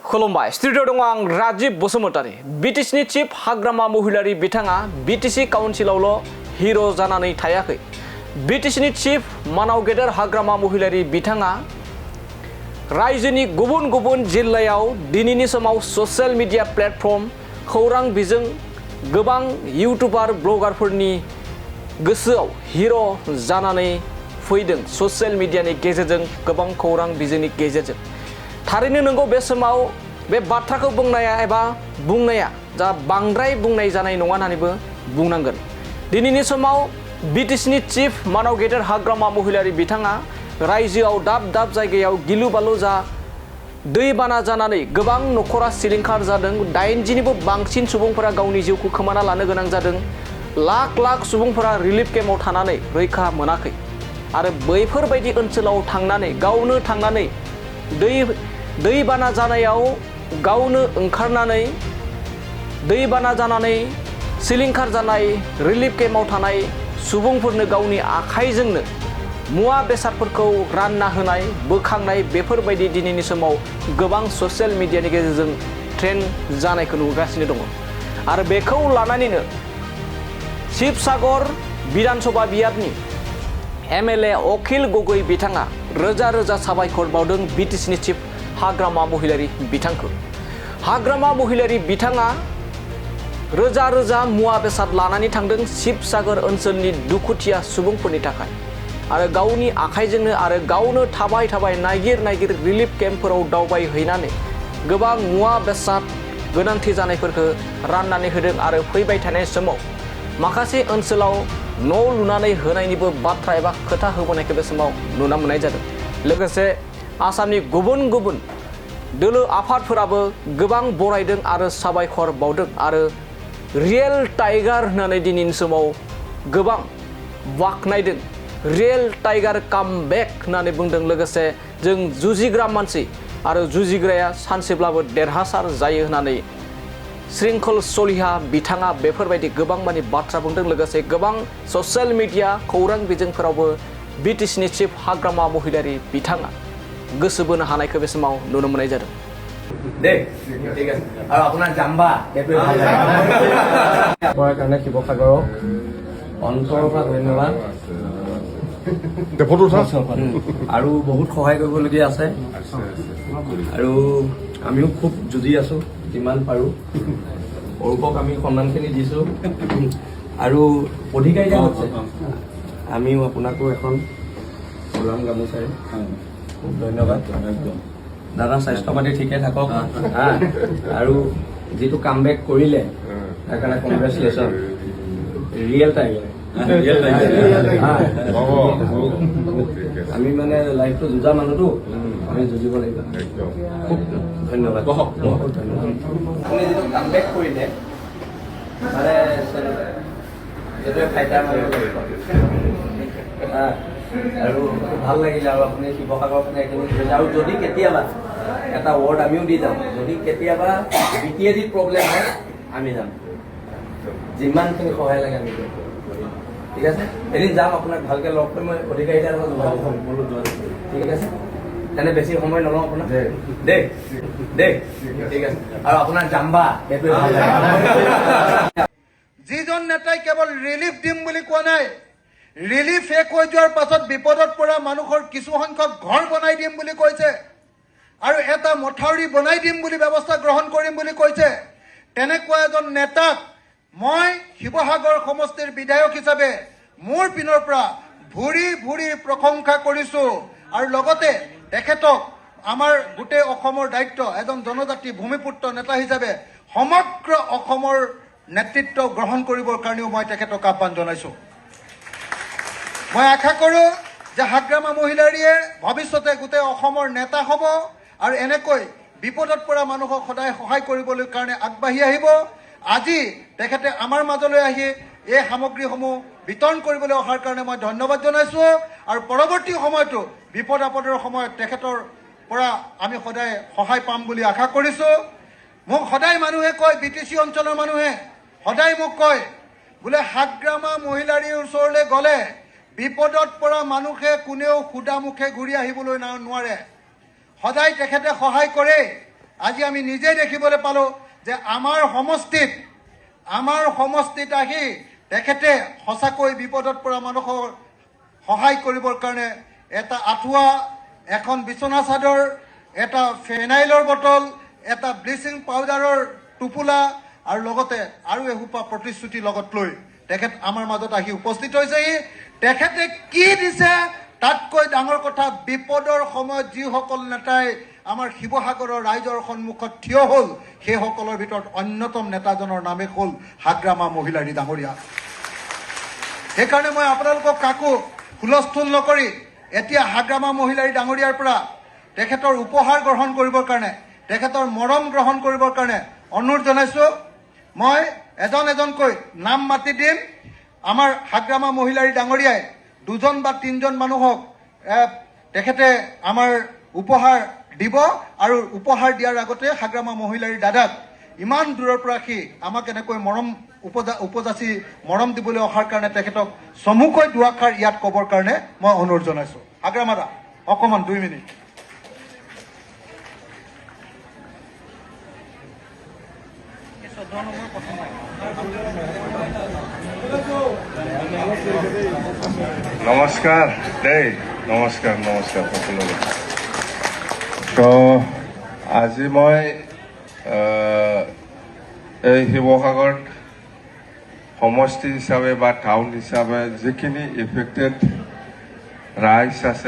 खुलुमबाय स्टुडिअ दङ आं राजिब बसुमतारी बिटिसिनि चिफ हाग्रामा महिलारि बिथाङा बिटिसि काउन्सिलावल' हिर' जानानै थायाखै बिटिसिनि चिफ मानाव गेदेर हाग्रामा महिलारि बिथाङा रायजोनि गुबुन गुबुन जिल्लायाव दिनैनि समाव ससियेल मिडिया प्लेटफर्म खौरां बिजों गोबां इउटुबार ब्लगारफोरनि गोसोआव हिर' जानानै फैदों ससियेल मिडियानि गेजेरजों गोबां खौरां बिजोंनि गेजेरजों थारैनो नंगौ बे समाव बे बाथ्राखौ बुंनाया जा बांद्राय बुंनाय जानाय नङा होननानैबो बुंनांगोन दिनैनि समाव बिटिसिनि चिफ मानाव गेदेर हाग्रामा महिलारि बिथाङा रायजोआव दाब दाब जायगायाव गिलु बालु जा दैबाना जानानै गोबां नखरा सिलिंखार जादों 80निबो बांसिन सुबुंफोरा गावनि जिउखौ खोमाना लानो गोनां जादों लाख लाख सुबुंफोरा रिलिफ केम्पआव थानानै रैखा मोनाखै आरो बैफोरबायदि ओनसोलाव थांनानै गावनो थांनानै दैबाना जानायाव गावनो ओंखारनानै दैबाना जानानै सिलिंखार जानाय रिलिफ केम्पआव थानाय सुबुंफोरनो गावनि आखाइजोंनो मुवा बेसादफोरखौ रानना होनाय बोखांनाय बेफोरबायदि दिनैनि समाव गोबां ससियेल मिडियानि गेजेरजों ट्रेन्ड जानायखौ नुगासिनो दङ आरो बेखौ लानानैनो शिबसागर विधानसभा बियाबनि एमएलए अखिल गगৈ बिथाङा रोजा रोजा साबायखर बावदों बिटिसिनि चिफ हाग्रामा महिलारि बिथांखौ हाग्रामा महिलारि बिथाङा रोजा रोजा मुवा बेसाद लानानै थांदों शिबसागर ओनसोलनि दुखुथिया सुबुंफोरनि थाखाय आरो गावनि आखाइजोंनो आरो गावनो थाबाय नागिर रिलिफ केम्पफोराव दावबायहैनानै गोबां मुवा बेसाद गोनांथि जानायफोरखौ राननानै होदों आरो फैबाय थानाय समाव माखासे ओनसोलाव न' लुनानै होनायनिबो बाथ्रा एबा खोथा होबोनायखौ बे समाव नुनो मोननाय जादों लोगोसे आसामनि गुबुन गुबुन दोलो आफादफोराबो गोबां बरायदों आरो साबायखर बावदों आरो रियेल टाइगार होननानै दिनैनि समाव गोबां बाख्नायदों रियेल टाइगार काम बेक होननानै बुंदों लोगोसे जों जुजिग्रा मानसि आरो जुजिग्राया सानसेब्लाबो देरहासार जायो होननानै श्रृंखल सलिहा बिथाङा बेफोरबायदि गोबां मानि बाथ्रा बुंदों लोगोसे गोबां ससियेल मिडिया खौरां बिजोंफोरावबो बिटिसिनि चिफ हाग्रामा महिलारि बिथाङा गोसो बोनो हानायखौ बे समाव नुनो मोननाय जादों दे ঠিক আছে আৰু আপোনাৰ জাম্বা সেইটোৱে ভাল লাগে আপোনাৰ কাৰণে শিৱসাগৰক অন্তৰৰ পৰা ধন্যবাদ আৰু বহুত সহায় কৰিবলগীয়া আছে আৰু আমিও খুব যুঁজি আছো যিমান পাৰো অৰূপক আমি সন্মানখিনি দিছো আৰু অধিকাৰীতা আছে আমিও আপোনাকো এখন গোলাম গামোচাৰে খুব ধন্যবাদ দাদা স্বাস্থ্য পাতি ঠিকে থাকক আৰু যিটো কামবেক কৰিলে তাৰ কাৰণে কংগ্ৰেচুলেশ্যন ৰিয়েল টাইগাৰ আমি মানে লাইফটো যুঁজা মানুহটো আমি যুঁজিব লাগিব খুব ধন্যবাদ আপুনি যিটো কামবেক কৰিলে মানে এইটোৱে ফাইটাৰ আৰু ভাল লাগিলে আৰু আপুনি শিৱসাগৰ আপুনি এইখিনি আৰু যদি কেতিয়াবা এটা ৱৰ্ড আমিও দি যাম যদি কেতিয়াবা বিটিএডিত প্ৰব্লেম হয় আমি যাম যিমানখিনি সহায় লাগে আমি ঠিক আছে এদিন যাম আপোনাক ভালকৈ লগ কৰি মই অধিকাৰীতাৰ ঠিক আছে তেনে বেছি সময় নলওঁ আপোনাক দেই ঠিক আছে আৰু আপোনাৰ জাম্বা সেইটোৱে ভাল লাগে যিজন নেতাই কেৱল ৰিলিফ দিম বুলি কোৱা নাই ৰিলিফ শেষ হৈ যোৱাৰ পাছত বিপদত পৰা মানুহৰ কিছু সংখ্যক ঘৰ বনাই দিম বুলি কৈছে আৰু এটা মথাউৰি বনাই দিম বুলি ব্যৱস্থা গ্ৰহণ কৰিম বুলি কৈছে তেনেকুৱা এজন নেতাক মই শিৱসাগৰ সমষ্টিৰ বিধায়ক হিচাপে মোৰ পিনৰ পৰা ভুৰি প্ৰশংসা কৰিছো আৰু লগতে তেখেতক আমাৰ গোটেই অসমৰ দায়িত্ব এজন জনজাতি ভূমিপুত্ৰ নেতা হিচাপে সমগ্ৰ অসমৰ নেতৃত্ব গ্ৰহণ কৰিবৰ কাৰণেও মই তেখেতক আহ্বান জনাইছো মই আশা কৰোঁ যে হাগ্ৰামা মহিলাৰীয়ে ভৱিষ্যতে গোটেই অসমৰ নেতা হ'ব আৰু এনেকৈ বিপদত পৰা মানুহক সদায় সহায় কৰিবলৈ কাৰণে আগবাঢ়ি আহিব আজি তেখেতে আমাৰ মাজলৈ আহি এই সামগ্ৰীসমূহ বিতৰণ কৰিবলৈ অহাৰ কাৰণে মই ধন্যবাদ জনাইছোঁ আৰু পৰৱৰ্তী সময়তো বিপদ আপদৰ সময়ত তেখেতৰ পৰা আমি সদায় সহায় পাম বুলি আশা কৰিছোঁ মোক সদায় মানুহে কয় বিটিচি অঞ্চলৰ মানুহে সদায় মোক কয় বোলে হাগ্ৰামা মহিলাৰীৰ ওচৰলৈ গ'লে বিপদত পৰা মানুহে কোনেও খুদা মুখে ঘূৰি আহিবলৈ নোৱাৰে সদায় তেখেতে সহায় কৰে আজি আমি নিজেই দেখিবলৈ পালোঁ যে আমাৰ সমষ্টিত আহি তেখেতে সঁচাকৈ বিপদত পৰা মানুহৰ সহায় কৰিবৰ কাৰণে এটা আঁঠুৱা, এখন বিচনা চাদৰ, এটা ফেনাইলৰ বটল, এটা ব্লিচিং পাউডাৰৰ টোপোলা আৰু লগতে আৰু এসোপা প্ৰতিশ্ৰুতি লগত লৈ তেখেত আমাৰ মাজত আহি উপস্থিত হৈছেহি। তেখেতে কি দিছে তাতকৈ ডাঙৰ কথা, বিপদৰ সময়ত যিসকল নেতাই আমাৰ শিৱসাগৰৰ ৰাইজৰ সন্মুখত থিয় হ'ল সেইসকলৰ ভিতৰত অন্যতম নেতাজনৰ নামে হ'ল হাগ্ৰামা মহিলাৰী ডাঙৰীয়া। সেইকাৰণে মই আপোনালোকক কাকো হুলস্থুল নকৰি এতিয়া হাগ্ৰামা মহিলাৰী ডাঙৰীয়াৰ পৰা তেখেতৰ উপহাৰ গ্ৰহণ কৰিবৰ কাৰণে, তেখেতৰ মৰম গ্ৰহণ কৰিবৰ কাৰণে অনুৰোধ জনাইছোঁ। মই এজন এজনকৈ নাম মাতি দিম। আমাৰ হাগ্ৰামা মহিলাৰী ডাঙৰীয়াই 2জন বা 3জন মানুহক তেখেতে আমাৰ উপহাৰ দিব আৰু উপহাৰ দিয়াৰ আগতে হাগ্ৰামা মহিলাৰী দাদাক ইমান দূৰৰ পৰা সি আমাক এনেকৈ উপজাচি মৰম দিবলৈ অহাৰ কাৰণে তেখেতক চমুকৈ দুআষাৰ ইয়াত ক'বৰ কাৰণে মই অনুৰোধ জনাইছোঁ। হাগ্ৰামা দা অকণমান 2 মিনিট। নমস্কাৰ দেই, নমস্কাৰ সকলোকে। তো আজি মই এই শিৱসাগৰত সমষ্টি হিচাপে বা টাউন হিচাপে যিখিনি ইফেক্টেড ৰাইজ আছে